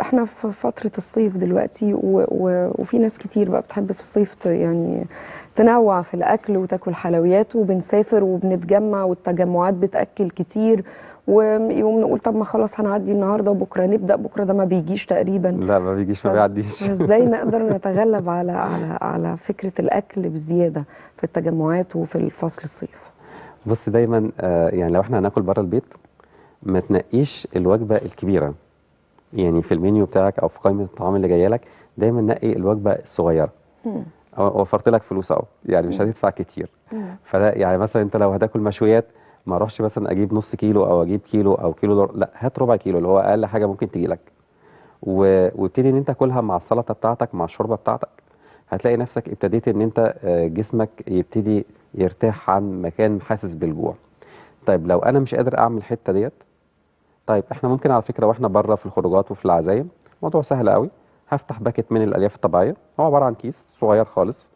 احنا في فترة الصيف دلوقتي وفي ناس كتير بقى بتحب في الصيف يعني تنوع في الأكل وتاكل حلويات، وبنسافر وبنتجمع والتجمعات بتأكل كتير، ويوم نقول طب ما خلاص هنعدي النهارده وبكره نبدأ، بكره ده ما بيجيش تقريبا. لا ما بيجيش، ما بيعديش. فازاي نقدر نتغلب على فكرة الأكل بزيادة في التجمعات وفي فصل الصيف؟ بص دايما يعني لو احنا هناكل بره البيت ما تنقيش الوجبه الكبيره، يعني في المنيو بتاعك او في قائمه الطعام اللي جايه لك دايما نقي الوجبه الصغيره. مم. وفرت لك فلوس اهو، يعني مش مم. هتدفع كتير. مم. فلا يعني مثلا انت لو هتاكل مشويات ما اروحش مثلا اجيب نص كيلو او اجيب كيلو او كيلو لا هات ربع كيلو اللي هو اقل حاجه ممكن تجي لك، وابتدي ان انت كلها مع السلطه بتاعتك مع الشوربه بتاعتك. هتلاقي نفسك ابتديت ان انت جسمك يبتدي يرتاح عن مكان حاسس بالجوع. طيب لو انا مش قادر اعمل الحته ديت، طيب احنا ممكن على فكره واحنا بره في الخروجات وفي العزايم موضوع سهل قوي. هفتح باكت من الالياف الطبيعيه، هو عباره عن كيس صغير خالص.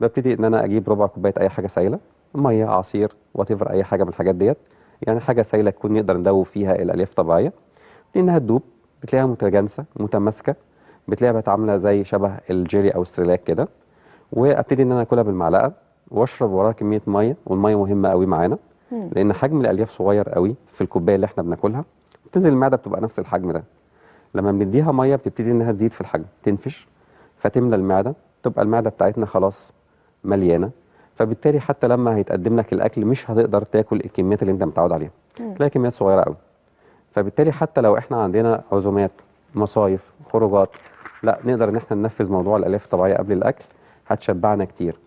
ببتدي ان انا اجيب ربع كوبايه اي حاجه سايله، ميه، عصير، وات ايفر، اي حاجه من الحاجات ديت. يعني حاجه سايله تكون نقدر ندوب فيها الالياف الطبيعيه، لانها تدوب بتلاقيها متجانسه متماسكه، بتلاقيها بقت عامله زي شبه الجيلي او السريلاك كده. وابتدي ان انا اكلها بالمعلقه واشرب وراها كميه ميه، والميه مهمه قوي معانا مم. لان حجم الالياف صغير قوي في الكوبايه اللي احنا بناكلها. بتنزل المعده بتبقى نفس الحجم ده. لما بنديها ميه بتبتدي انها تزيد في الحجم، تنفش، فتملى المعده، تبقى المعده بتاعتنا خلاص مليانه. فبالتالي حتى لما هيتقدم لك الاكل مش هتقدر تاكل الكميات اللي انت متعود عليها، مم. تلاقي كميات صغيره قوي. فبالتالي حتى لو احنا عندنا عزومات، مصايف، خروجات، لا نقدر ان احنا ننفذ موضوع الالياف الطبيعيه قبل الاكل، هتشبعنا كتير.